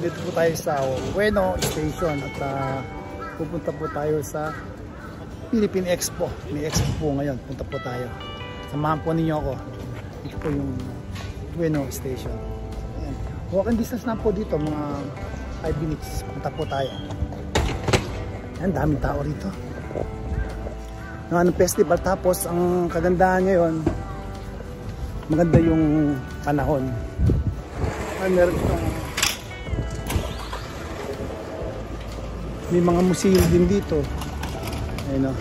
Dito po tayo sa Ueno Station at pupunta po tayo sa Philippine Expo. May expo po ngayon. Punta po tayo. Samahan po ninyo ako. Ito po yung Ueno Station. Ayan. Walking distance na po dito, mga 5 minutes. Punta po tayo. Ayan, daming tao rito. Anong festival, tapos ang kagandahan ngayon, maganda yung panahon. Meron itong may mga museo din dito. Ayun o.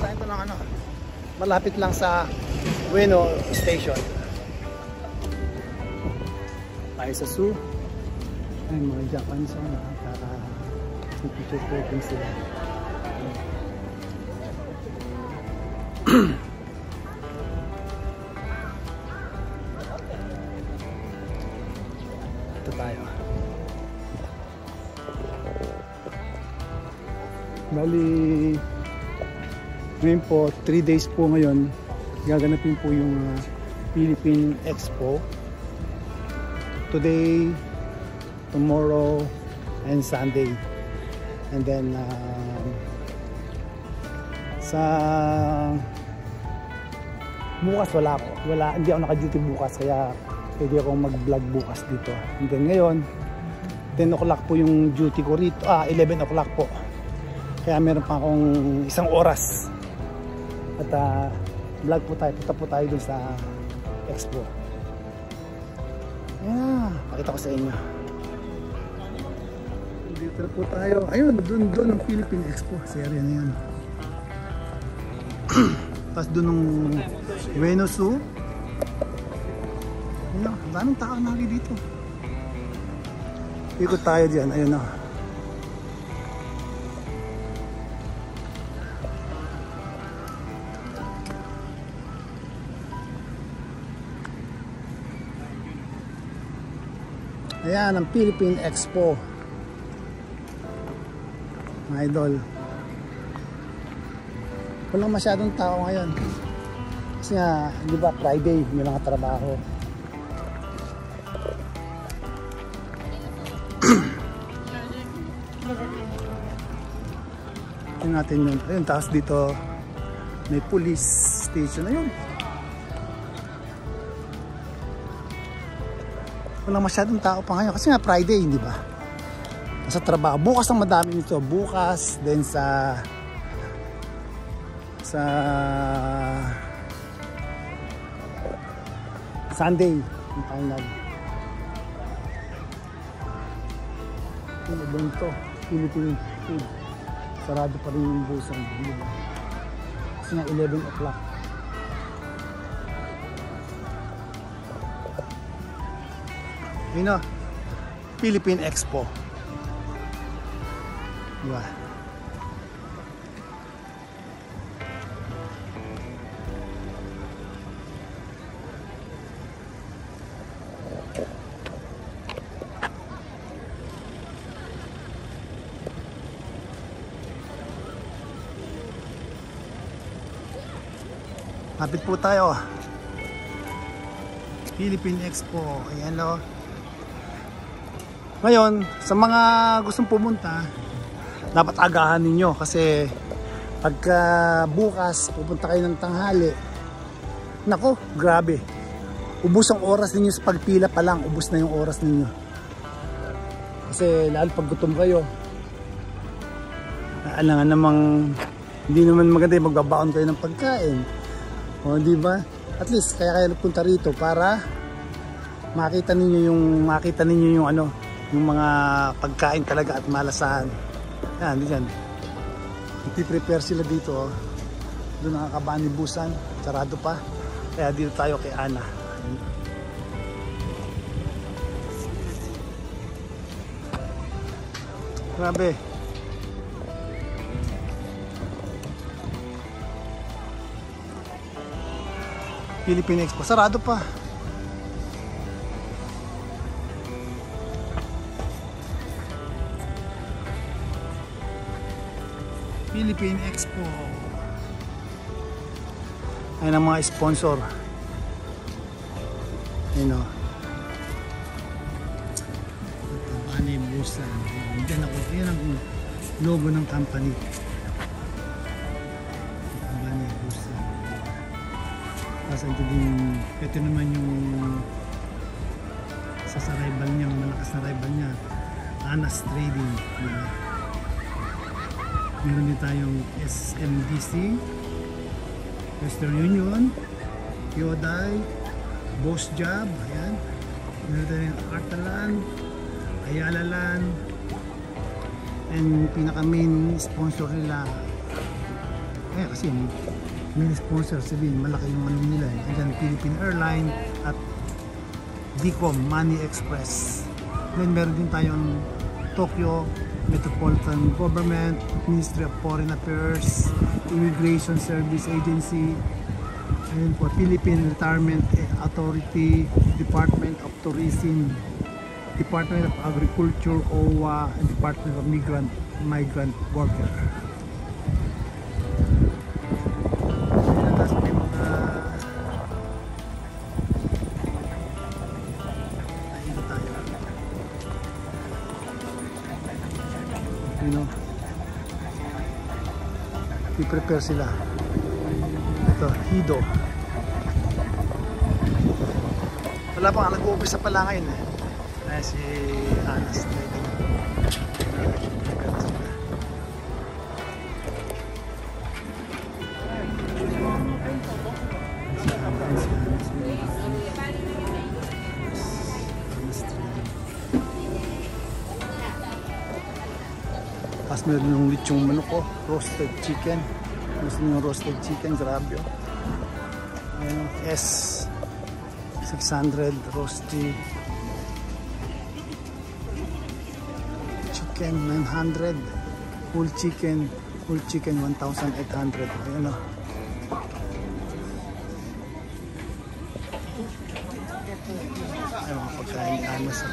Ito lang ano, malapit lang sa Ueno Station. Tayo sa zoo. Ay, mga Japanese o nakaka-picture sila. Ito tayo. Bali, ngayon po 3 days po ngayon gaganapin po yung Philippine Expo. Today, tomorrow, and Sunday. And then sa bukas hindi ako naka-duty bukas, kaya pwede akong mag-vlog bukas dito. And then ngayon 10 o'clock po yung duty ko rito, 11 o'clock po, kaya meron pa akong isang oras at vlog po tayo, punta po tayo dun sa expo. Ayan, pakita ko sa inyo. Dito na po tayo, ayun, dun ang Philippine Expo, sa area na yan. Tapos doon ng Ueno Zoo. Ayun, daming tao na dito. Ikot tayo dyan, ayun na. Ayan ang Philippine Expo, mga idol. Walang masyadong tao ngayon kasi nga, di ba, Friday, may mga trabaho. Tingnan natin yun. Ayun, tapos dito may police station. Ayun, walang masyadong tao pa ngayon kasi nga Friday, di ba, nasa trabaho. Bukas ang madami nito, bukas din sa Sunday yung final. Yung evento Philippine food, sarado pa rin yung busong, diba? Kasi nga 11 o'clock. Yun o, Philippine Expo, diba? Lapit po tayo. Philippine Expo. Ayan o. Ngayon, sa mga gustong pumunta, dapat agahan ninyo kasi pagka bukas pupunta kayo ng tanghali, nako, grabe. Ubus ang oras ninyo sa pagpila pa lang. Ubus na yung oras ninyo. Kasi lalo pag gutom kayo, alangan namang hindi naman maganda yung magbabaon kayo ng pagkain. O, di ba? At least kaya kayo nagpunta rito para makita ninyo yung ano, yung mga pagkain talaga at malasahan. Yan, diyan. Nagpi-prepare sila dito. Doon nakakabaan ni Busan, sarado pa. Kaya dito tayo kay Ana. Grabe. Philippine Expo, sarado pa. Philippine Expo. Ayan ang mga sponsor. Ayan o. Manny Busan. Diyan ako. Ayan ang logo ng company. Manny Busan. Tapos ito naman yung sa rival niya, malakas na rival niya, Anas Trading, diba? Meron din tayong SMDC, Western Union, Hyundai, Boss Job, ayan. Meron tayong Artalan, Ayala Land, and pinaka main sponsor nila, kasi main sponsor, sabihin malaki yung ano nila, andyan Philippine Airlines at DCOM, Money Express. Then meron din tayong Tokyo Metropolitan Government, Ministry of Foreign Affairs, Immigration Service Agency, ayun po, Philippine Retirement Authority, Department of Tourism, Department of Agriculture, OWA, and Department of Migrant Worker. I-prepare sila. Ito, Hido. Wala pang nag-uumpisa pa lang ngayon eh. Ayan si Anas. Tapos meron yung lechong manok ko, roasted chicken. Gusto nyo yung roasted chicken, grabe oh. Ayan, S600 roasted chicken 900, full chicken 1,800. Ayan oh. Ayan mga pagkain ni Anas oh.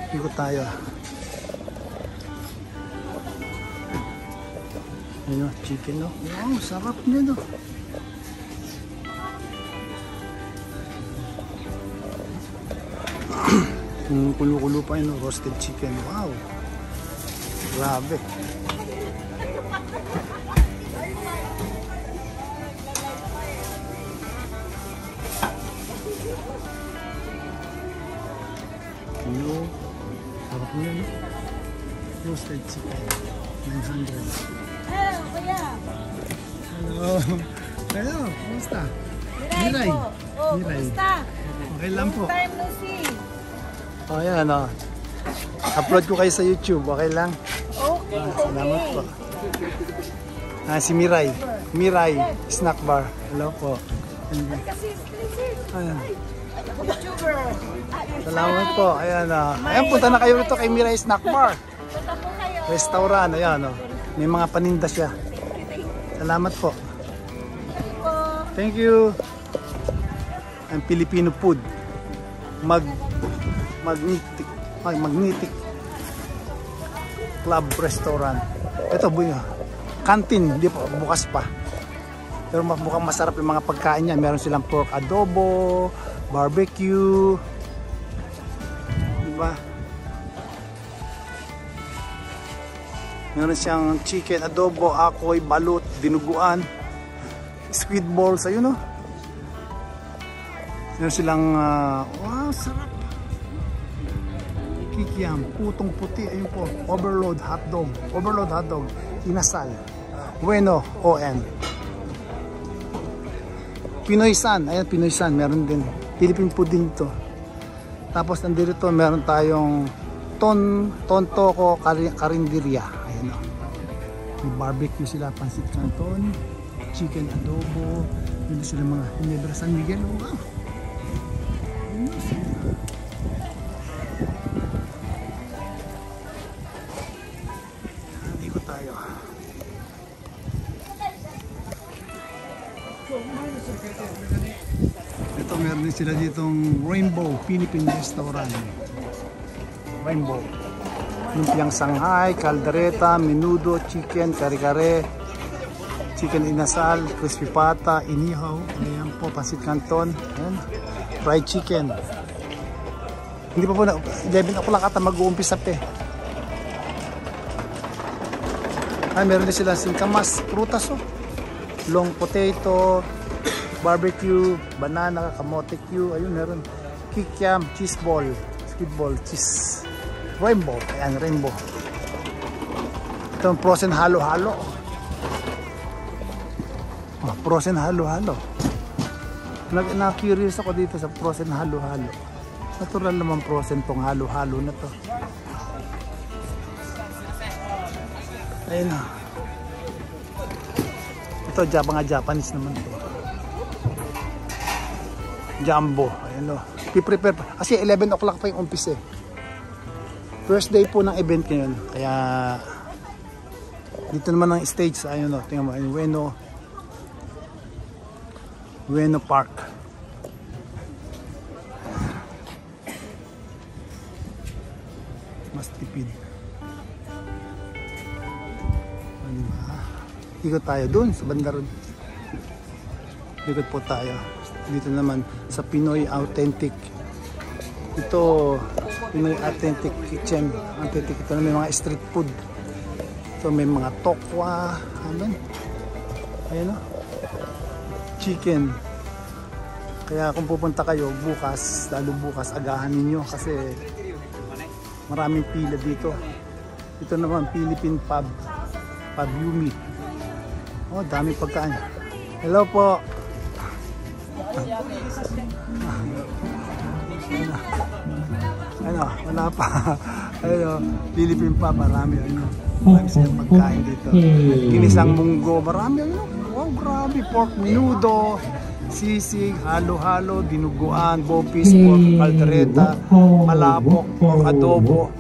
Ikot tayo. Ayun, chicken no. Wow, sarap niya no. Kulo-kulo pa yun, roasted chicken. Wow. Grabe. Kulo. Sarap niya, no? Roasted chicken. 900. Hello, kuya. Hello. Hello, kumusta? Miray po. Oh, Miray. kumusta? Okay lang po. Long time no see. Oh, yan, oh. Upload ko kayo sa YouTube. Okay lang? Okay, Salamat po. Si Miray. Miray Snack Bar. Hello po. Kasi, Ayan. YouTuber. Salamat po. Ayan, ayan, punta na kayo rito kay Miray Snack Bar. Punta po kayo. Restaurant. Ayan, may mga paninda siya. Salamat po. Thank you. Ang Filipino food. Magnetic Club Restaurant. Ito, canteen. Hindi po, bukas pa. Pero mukhang masarap yung mga pagkain niya. Meron silang pork adobo, barbecue, diba? Meron siyang chicken adobo, akoy, balut, dinuguan, squid balls, ayun o. Meron silang wow, sarap. Kikiam, putong puti, ayun po, overload hotdog, inasal, bueno, ON. Pinoy San, ayan Pinoy San, meron din. Philippine food din ito. Tapos nandito meron tayong Tontoko Karinderya. Ayan o. May barbecue sila, pansit canton, chicken adobo, dito sila mga Ginebra San Miguel. Oh, wow. Ikot tayo. Ito meron din sila ditong Rainbow Philippine Restaurant. Rainbow. lumpiang Shanghai, caldereta, menudo, chicken, kare-kare, chicken inasal, crispy pata, inihaw, ayan po, pancit canton, ayan, fried chicken. Hindi pa po na, 11 o'clock ata mag-uumpisa pe. Ay, meron din sila singkamas, prutas oh. Long potato, barbecue, banana, kamote Q, ayun meron. Kikiam, cheese ball, squid ball, cheese, rainbow, ayan rainbow. Ito ang frozen halo-halo. Oh, frozen halo-halo. Na-curious ako dito sa frozen halo-halo. Natural naman frozen tong halo-halo na to. Ayun o. Ito mga Japanese naman to. Jumbo. Ayun o. Piprepare pa. Kasi 11 o'clock pa yung umpis eh. First day po ng event ngayon. Kaya dito naman ang stage. Ayun o. Tingnan mo. Ueno Park. Mas tipid. Ikot tayo dun sa banda ron. Ikot po tayo. Dito naman sa Pinoy Authentic. Ito Pinoy Authentic Kitchen. Authentic. Ito na may mga street food. Ito may mga tokwa. Ayan o. Chicken. Kaya kung pupunta kayo bukas, lalo bukas, agahan ninyo kasi maraming pila dito. Ito naman Philippine Pub Yumi. Oh, dami pagkain. Hello po. Ano, wala pa. Ayun, Philippine Pub, marami silang pagkain dito. Ginisang munggo, marami wow, grabe, pork menudo, sisig, halo-halo, dinuguan, bopis, pork caldereta, malabok, pork adobo.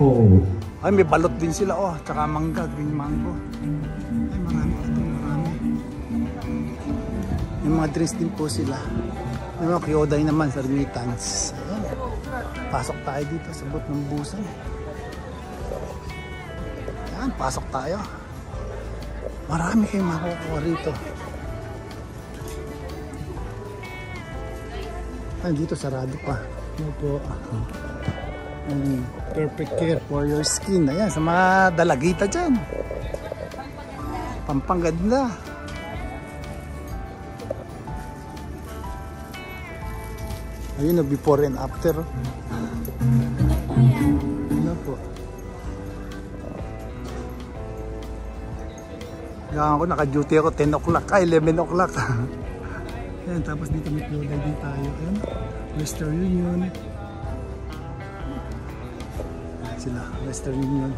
Ay, may balot din sila, oh, tsaka mangga, green mango. Ay, marami. Yung mga drinks din po sila. Yung mga kyoday naman sa remittance. Ayan. Pasok tayo dito sa booth ng Busan. Ayan, pasok tayo. Marami kayong makukuha rito. Ay, dito sarado pa. Ano po? Perfect care for your skin. Ayan, sa mga dalagita dyan. Pampanganda. Ayun na, before and after. Ano po? Kaya ako, naka-duty ako 10 o'clock. Ay, 11 o'clock. Ayan, tapos dito may clothing din tayo. Ayan, Western Union. Ayan sila, Western Union.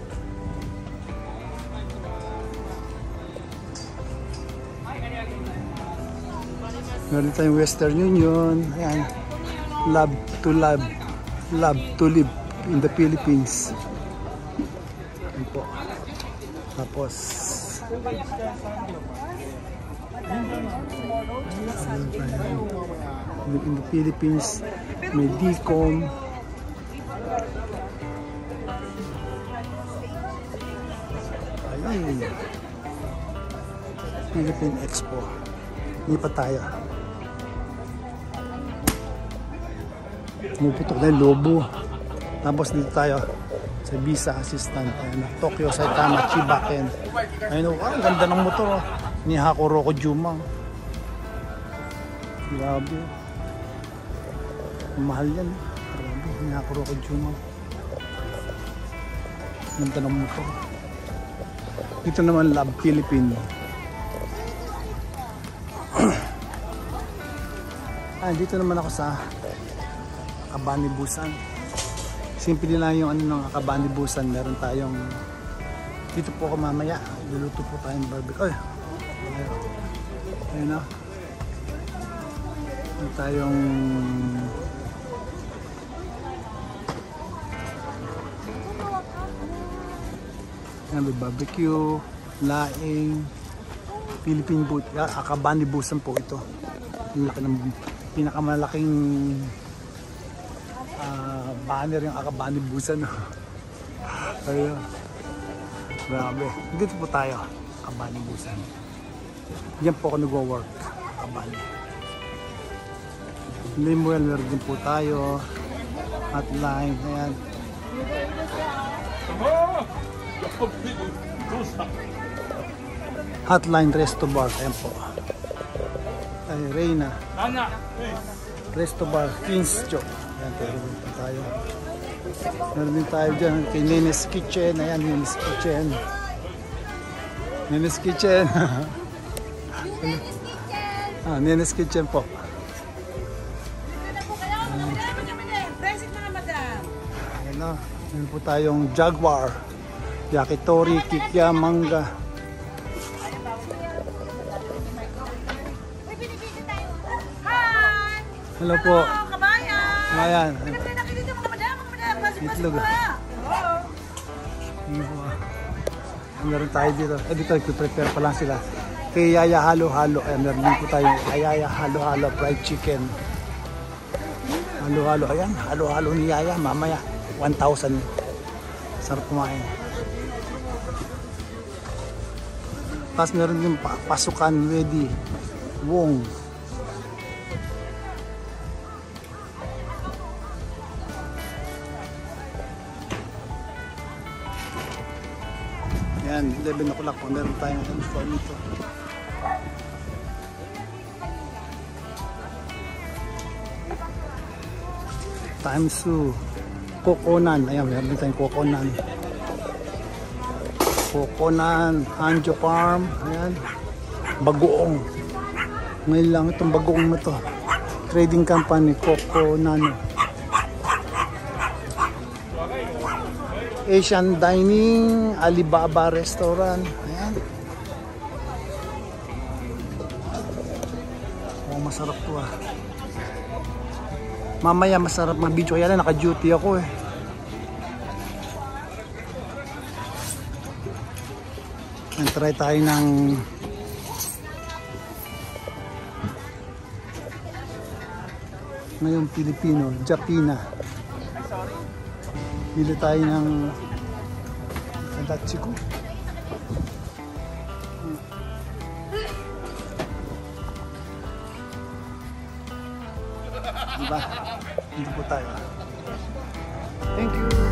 Meron tayong Western Union. Ayan. Love to live in the Philippines. Ayan po. Tapos in the Philippines may DCOM. Ayun, Philippine Expo. Hindi pa tayo. Pumuputok na yung lobo. Tapos dito tayo sa visa assistant. Ayan, Tokyo, Saitama, Chibaken. Ayun, ang ganda ng motor. Ni Hakuroko Juma. Grabe. Mahal yan. Grabe, ni Hakuroko Juma. Ganda ng motor. Dito naman Love Philippine. Dito naman ako sa Akabani Busan. Simple lang yung ano ng Akabani Busan. Meron tayong dito po ako mamaya. Luluto po tayong barbecue. Ay! Ayun na. Meron tayong may barbecue, laing, Philippine boot. Akabani Busan po ito. Yung laki ng pinakamalaking banner yung Akabani Busan. Ayun. Grabe. Dito po tayo. Kabani Busan. Diyan po ako nag-work. Kabani. Limuel, meron din po tayo. Hotline. Ayan. Hotline Resto Bar. Ayan po. Ay, Reyna. Resto Bar. King's Joe. Ayan, pero din po tayo. Meron din tayo dyan kay Nene's Kitchen. Ayan, Nene's Kitchen. Nene's Kitchen. Nene's Kitchen po. Ayan o. Meron po tayong Jaguar. Yakitori, Kikya, Manga. Hello po. Kabayan. Itlog. Meron tayo dito. Dito nag-prepare pa lang sila. Kay Yaya Halo-Halo. Meron din po tayo Yaya Halo-Halo fried chicken. Halo-Halo. Ayan. Halo-Halo ni Yaya. Mamaya 1,000. Sarap kumain. Tapos meron din pasukan ready. Wong. Yan, 11 o'clock pa meron tayong uniform nito. Timesu Kokonan. Ayan, meron tayong Kokonan. Kokonan, Hanjo Farm. Ayan. Bagoong. Ngayon lang itong bagoong na to. Trading company Kokonan. Asian Dining, Alibaba Restaurant. Ayan. Oh, masarap to ah. Mamaya masarap mag-video. Kaya lang, naka-duty ako eh. Try tayo ng ngayong Pilipino, Japina. Bili tayo ng Adatsiko. Diba? Dito po tayo. Thank you.